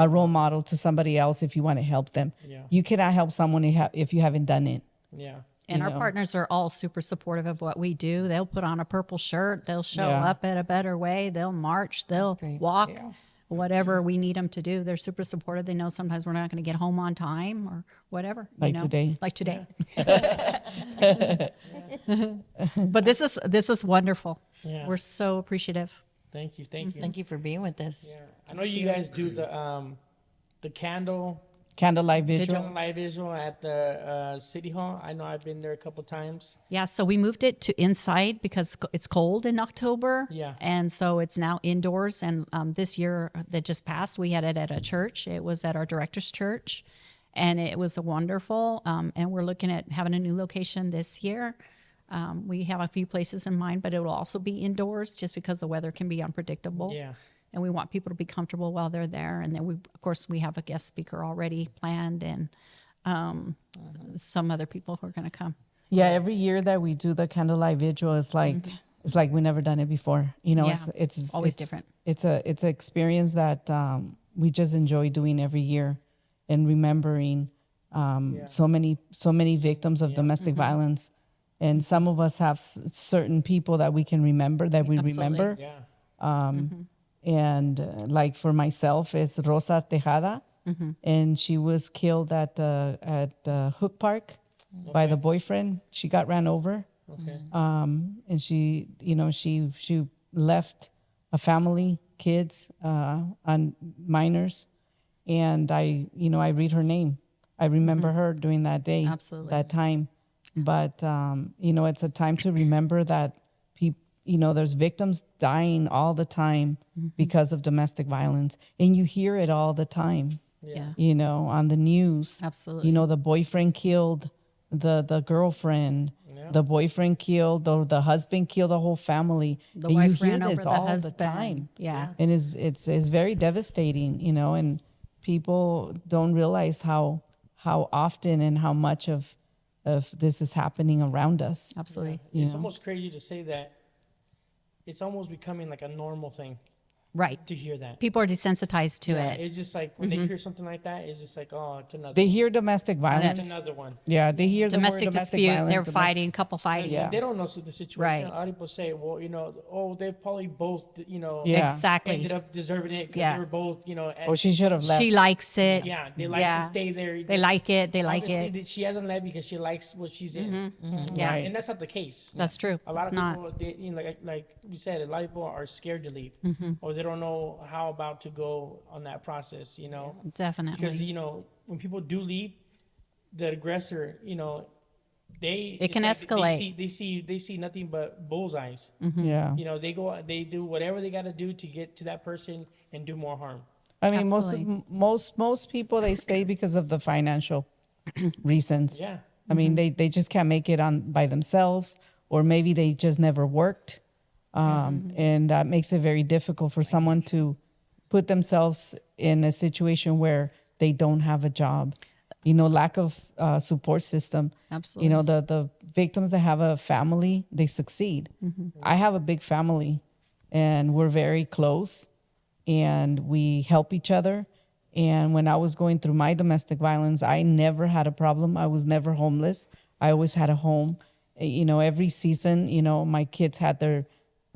role model to somebody else if you want to help them. Yeah. You cannot help someone if you haven't done it. Yeah. And our partners are all super supportive of what we do. They'll put on a purple shirt. They'll show Yeah. up at a better way. They'll march. They'll great. walk. Whatever we need them to do. They're super supportive. They know sometimes we're not going to get home on time or whatever. Like today. Like today. But this is wonderful. Yeah. We're so appreciative. Thank you. Thank you. Thank you for being with us. Yeah. I know you guys do the Candlelight vigil. live visual at the City Hall. I know I've been there a couple times. Yeah, so we moved it to inside because it's cold in October. Yeah. And so it's now indoors. And this year that just passed, we had it at a church. It was at our director's church. And it was wonderful. And we're looking at having a new location this year. We have a few places in mind, but it will also be indoors just because the weather can be unpredictable. Yeah. And we want people to be comfortable while they're there. And then of course, we have a guest speaker already planned and some other people who are going to come. Yeah, every year that we do the candlelight vigil, it's like we never done it before. Yeah, It's always different. It's an experience that we just enjoy doing every year, and remembering so many victims of domestic violence, and some of us have certain people that we can remember that we Absolutely. remember. Yeah. And like for myself, it's Rosa Tejada, and she was killed at Hook Park by the boyfriend. She got ran over, Okay. and she left a family, kids, on minors, and I read her name. I remember her during that day, Absolutely. that time. But it's a time to remember that there's victims dying all the time because of domestic violence, and you hear it all the time. Yeah. On the news. Absolutely. The boyfriend killed the girlfriend. Yeah. The boyfriend killed, or the husband killed the whole family. The And wife you hear ran over this the all husband. the time. Yeah. And it's very devastating, and people don't realize how often and how much of this is happening around us. Absolutely. It's almost crazy to say that. It's almost becoming like a normal thing Right. to hear that. People are desensitized to Yeah, it. it's just like when they hear something like that, it's just like, oh, it's another. They hear domestic It's violence. another one. Yeah, they hear Domestic the word dispute, violence, they're domestic- fighting, couple fighting. Yeah. They don't know the situation. Right. A lot of people say, well, they probably both, Yeah. Exactly. ended up deserving it because Yeah. they were both, Or she should have left. She likes it. yeah, they like Yeah. to stay there. They like it. They like Obviously, it. that she hasn't left because she likes what she's in. Yeah. Right. And that's not the case. That's true. A lot It's of not. people, like we said, a lot of people are scared to leave, Mm-hmm. or they don't know how about to go on that process. Definitely. Because when people do leave, the aggressor, It can escalate. They see nothing but bullseyes. Yeah. They do whatever they got to do to get to that person and do more harm. I mean, Absolutely. most people, they stay because of the financial reasons. Yeah. I mean, they just can't make it on by themselves, or maybe they just never worked. And that makes it very difficult for someone to put themselves in a situation where they don't have a job. lack of support system. Absolutely. The victims that have a family, they succeed. I have a big family, and we're very close, and we help each other. And when I was going through my domestic violence, I never had a problem. I was never homeless. I always had a home. Every season, my kids had their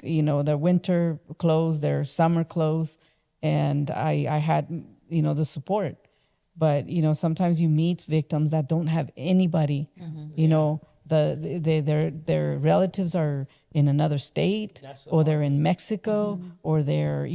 winter clothes, their summer clothes, and I had, the support. But, sometimes you meet victims that don't have anybody, their relatives are in another state, or they're in Mexico, or they're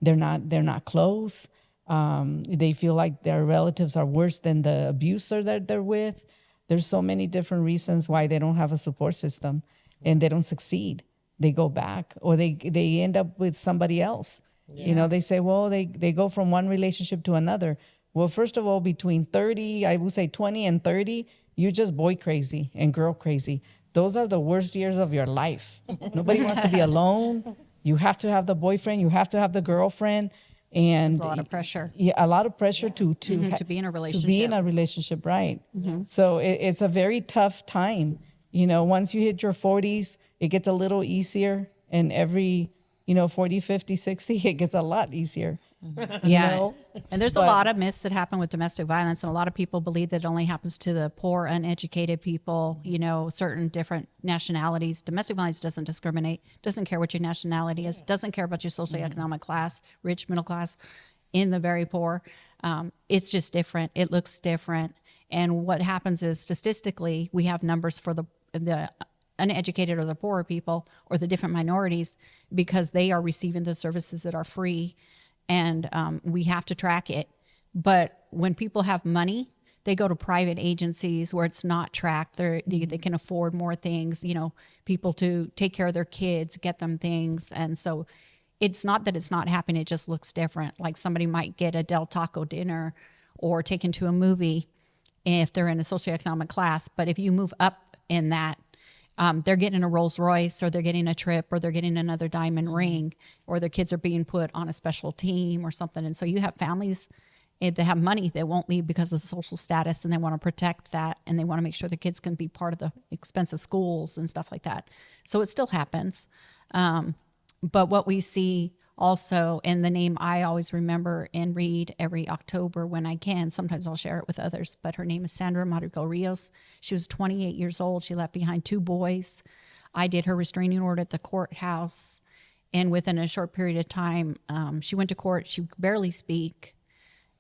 not close. They feel like their relatives are worse than the abuser that they're with. There's so many different reasons why they don't have a support system and they don't succeed. They go back, or they end up with somebody else. They say, well, they go from one relationship to another. Well, first of all, between 30, I would say 20 and 30, you're just boy crazy and girl crazy. Those are the worst years of your life. Nobody wants to be alone. You have to have the boyfriend. You have to have the girlfriend. And There's a lot of pressure. Yeah, a lot of pressure to be in a relationship. To be in a relationship, right. So it's a very tough time. Once you hit your 40s, it gets a little easier. And every, 40, 50, 60, it gets a lot easier. Yeah. And there's a lot of myths that happen with domestic violence. And a lot of people believe that it only happens to the poor, uneducated people, certain different nationalities. Domestic violence doesn't discriminate, doesn't care what your nationality is, doesn't care about your socioeconomic class, rich, middle class, in the very poor. It's just different. It looks different. And what happens is statistically, we have numbers for the uneducated or the poorer people or the different minorities because they are receiving the services that are free. And we have to track it. But when people have money, they go to private agencies where it's not tracked. They can afford more things, people to take care of their kids, get them things. And so it's not that it's not happening. It just looks different. Like somebody might get a Del Taco dinner or taken to a movie if they're in a socioeconomic class. But if you move up in that, they're getting a Rolls Royce, or they're getting a trip, or they're getting another diamond ring, or their kids are being put on a special team or something. And so you have families that have money that won't leave because of the social status, and they want to protect that, and they want to make sure the kids can be part of the expensive schools and stuff like that. So it still happens. But what we see also, and the name I always remember and read every October when I can, sometimes I'll share it with others, but her name is Sandra Madrigal Rios. She was 28 years old. She left behind 2 boys. I did her restraining order at the courthouse. And within a short period of time, she went to court. She could barely speak.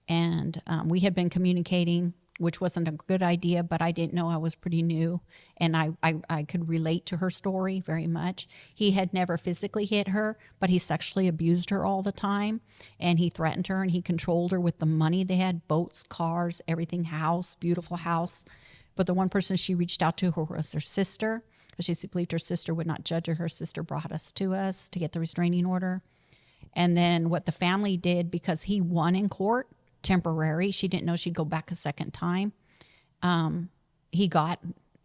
And we had been communicating, which wasn't a good idea, but I didn't know. I was pretty new, and I could relate to her story very much. He had never physically hit her, but he sexually abused her all the time, and he threatened her, and he controlled her with the money they had, boats, cars, everything, house, beautiful house. But the one person she reached out to her was her sister, because she believed her sister would not judge her. Her sister brought us to get the restraining order. And then what the family did, because he won in court, temporary. She didn't know she'd go back a second time.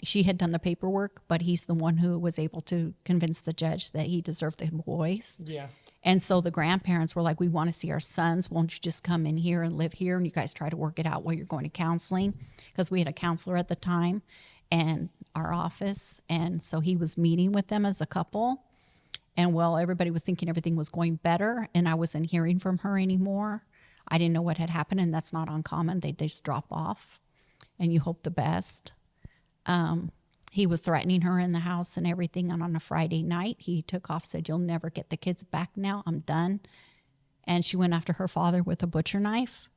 She had done the paperwork, but he's the one who was able to convince the judge that he deserved the boys. Yeah. And so the grandparents were like, we want to see our sons. Won't you just come in here and live here? And you guys try to work it out while you're going to counseling. Because we had a counselor at the time and our office. And so he was meeting with them as a couple. And well, everybody was thinking everything was going better, and I wasn't hearing from her anymore. I didn't know what had happened, and that's not uncommon. They just drop off, and you hope the best. He was threatening her in the house and everything, and on a Friday night, he took off, said, you'll never get the kids back now. I'm done. And she went after her father with a butcher knife,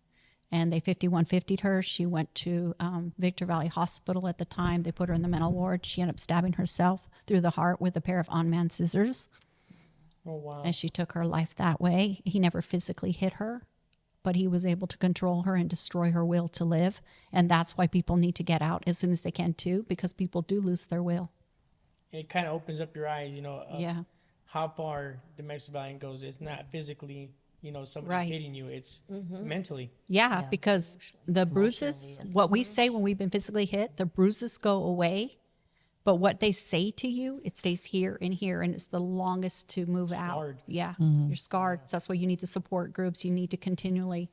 and they 5150'd her. She went to Victor Valley Hospital at the time. They put her in the mental ward. She ended up stabbing herself through the heart with a pair of on-man scissors. Oh, wow. And she took her life that way. He never physically hit her, but he was able to control her and destroy her will to live. And that's why people need to get out as soon as they can too, because people do lose their will. It kind of opens up your eyes, Yeah. how far domestic violence goes. It's not physically, somebody Right. hitting you. It's mentally. Yeah, because the bruises, what we say when we've been physically hit, the bruises go away. But what they say to you, it stays here and here, and it's the longest to move Scarred. out. Yeah, you're scarred. So that's why you need the support groups. You need to continually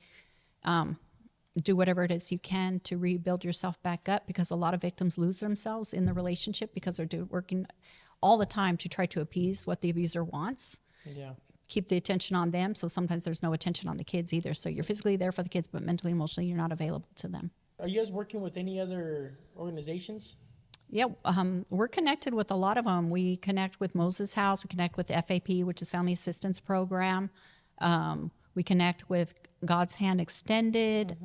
do whatever it is you can to rebuild yourself back up, because a lot of victims lose themselves in the relationship because they're working all the time to try to appease what the abuser wants. Yeah. Keep the attention on them. So sometimes there's no attention on the kids either. So you're physically there for the kids, but mentally, emotionally, you're not available to them. Are you guys working with any other organizations? Yeah, we're connected with a lot of them. We connect with Moses House. We connect with FAP, which is Family Assistance Program. We connect with God's Hand Extended.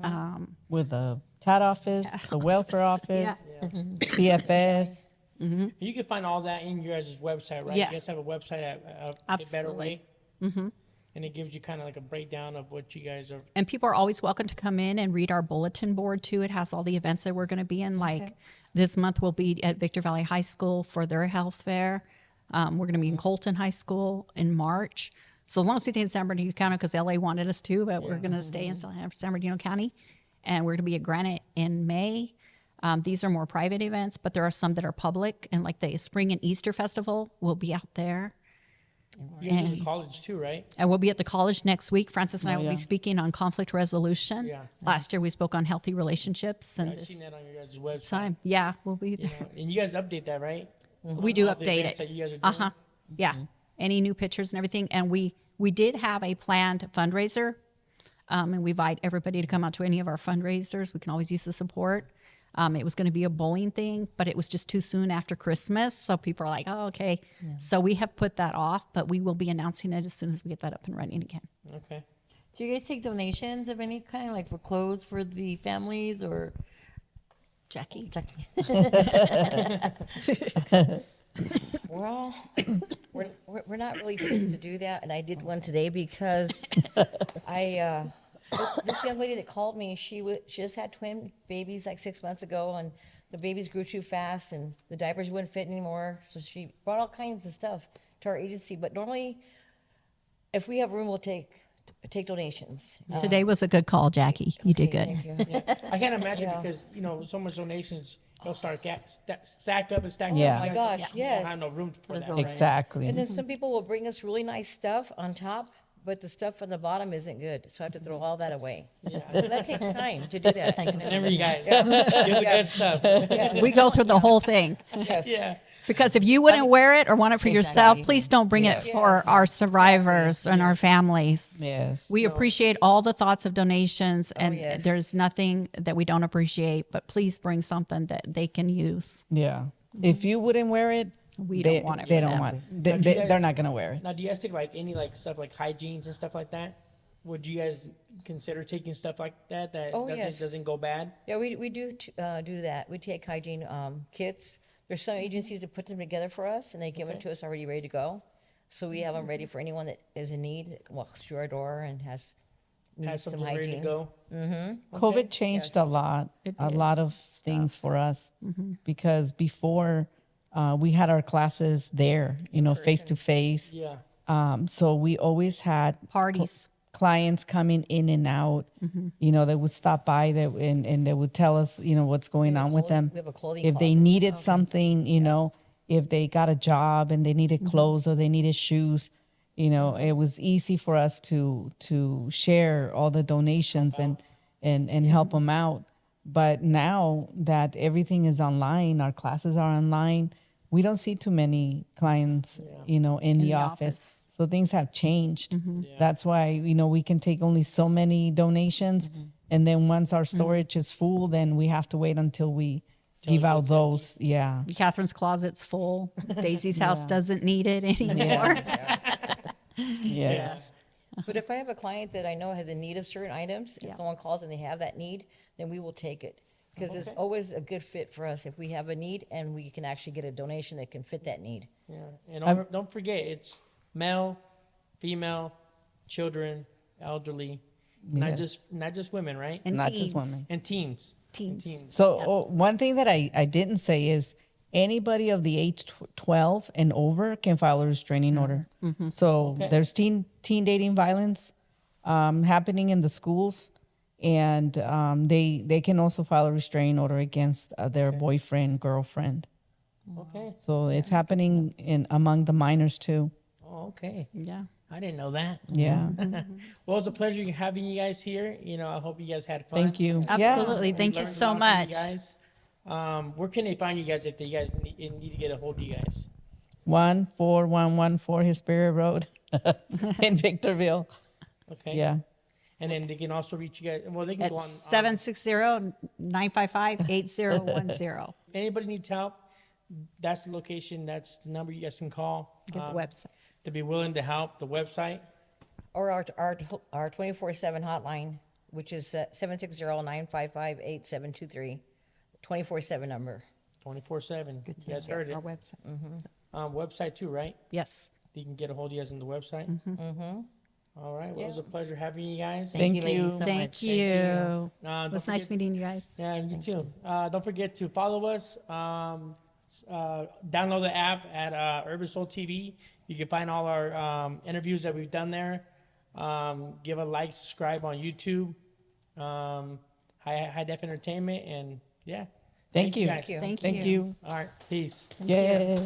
With the TAT office, the welfare office, CFS. You can find all that in your guys' website, right? Yeah. You guys have a website at A Better Absolutely. Way. And it gives you kind of like a breakdown of what you guys are. And people are always welcome to come in and read our bulletin board too. It has all the events that we're going to be in. Like this month, we'll be at Victor Valley High School for their health fair. We're going to be in Colton High School in March. So as long as we stay in San Bernardino County, because LA wanted us to, but we're going to stay in San Bernardino County. And we're going to be at Granite in May. These are more private events, but there are some that are public. And like the Spring and Easter Festival, we'll be out there. You guys are in college too, right? And we'll be at the college next week. Francis and I will be speaking on conflict resolution. Yeah. Last year we spoke on healthy relationships, and I've seen this that on your guys' website. time, yeah, we'll be You there. know, and you guys update that, right? We do All the update events it. that you guys are doing? Yeah, any new pictures and everything. And we did have a planned fundraiser, and we invite everybody to come out to any of our fundraisers. We can always use the support. It was going to be a bowling thing, but it was just too soon after Christmas. So people are like, oh, okay. Yeah. So we have put that off, but we will be announcing it as soon as we get that up and running again. Okay. Do you guys take donations of any kind, like for clothes for the families or Jackie. Well, we're not really supposed to do that, and I did one today because this young lady that called me, she just had twin babies like 6 months ago, and the babies grew too fast, and the diapers wouldn't fit anymore. So she brought all kinds of stuff to our agency. But normally, if we have room, we'll take donations. Today was a good call, Jackie. You did good. Thank you. Yeah. I can't imagine because, so much donations, they'll start stack up and stack Yeah. up. Oh my gosh, You don't yes. have no room for that. Exactly. And then some people will bring us really nice stuff on top, but the stuff on the bottom isn't good. So I have to throw all that away. So that takes time to do that. Remember, you guys, get the good stuff. We go through the whole thing. Yes. Yeah. Because if you wouldn't wear it or want it for yourself, Exactly. please don't bring it for our survivors and our families. Yes. We appreciate all the thoughts of donations, and yes. there's nothing that we don't appreciate, but please bring something that they can use. Yeah. If you wouldn't wear it, We they don't want it They for don't them. want. Now, do you guys- They're not gonna wear it. Now, do you guys take like any like stuff like hygienes and stuff like that? Would you guys consider taking stuff like that Oh, yes. doesn't go bad? Yeah, we do do that. We take hygiene kits. There's some agencies that put them together for us, and they give them to us already ready to go. So we have them ready for anyone that is in need, walks through our door and needs Have some something ready to hygiene. go? COVID changed a lot of things for us because before we had our classes there, face to face. Yeah. So we always had Parties. clients coming in and out. They would stop by and they would tell us, what's going on with them. We have a clothing If they closet. needed something, if they got a job and they needed clothes or they needed shoes, it was easy for us to share all the donations and help them out. But now that everything is online, our classes are online, we don't see too many clients, in the office. So things have changed. That's why, we can take only so many donations. And then once our storage is full, then we have to wait until we give out those. Yeah. Catherine's closet's full. Daisy's house doesn't need it anymore. Yes. But if I have a client that I know has a need of certain items, if someone calls and they have that need, then we will take it. Because it's always a good fit for us if we have a need and we can actually get a donation that can fit that need. Yeah. And don't forget, it's male, female, children, elderly, not just women, right? And Not teens. just women. And teens. Teens. So one thing that I didn't say is anybody of the age 12 and over can file a restraining order. So there's teen dating violence happening in the schools, and they can also file a restraining order against their boyfriend, girlfriend. Okay. So it's happening among the minors too. Oh, okay. Yeah. I didn't know that. Yeah. Well, it's a pleasure having you guys here. You know, I hope you guys had fun. Thank you. Absolutely. We Thank you learned a so lot from you much. guys. Where can they find you guys if they guys need to get a hold of you guys? 14114 Hesperia Road in Victorville. Okay. Yeah. And then they can also reach you guys. Well, they can At go on. 760-955-8010. Anybody needs help, that's the location. That's the number you guys can call. Get the website. To be willing to help. The website. Or our 24/7 hotline, which is 760-955-8723, 24/7 number. 24/7. You guys heard it. Our website. Website too, right? Yes. You can get a hold of you guys on the website. All right. Well, it was a pleasure having you guys. Thank you, ladies, you. so Thank much. you. Don't It was nice forget- meeting you guys. Yeah, you too. Don't forget to follow us. Download the app at Urban Soul TV. You can find all our interviews that we've done there. Give a like, subscribe on YouTube. High Def Entertainment, and yeah. Thank you. guys. Thank Thank you. you. All right, peace. Yeah.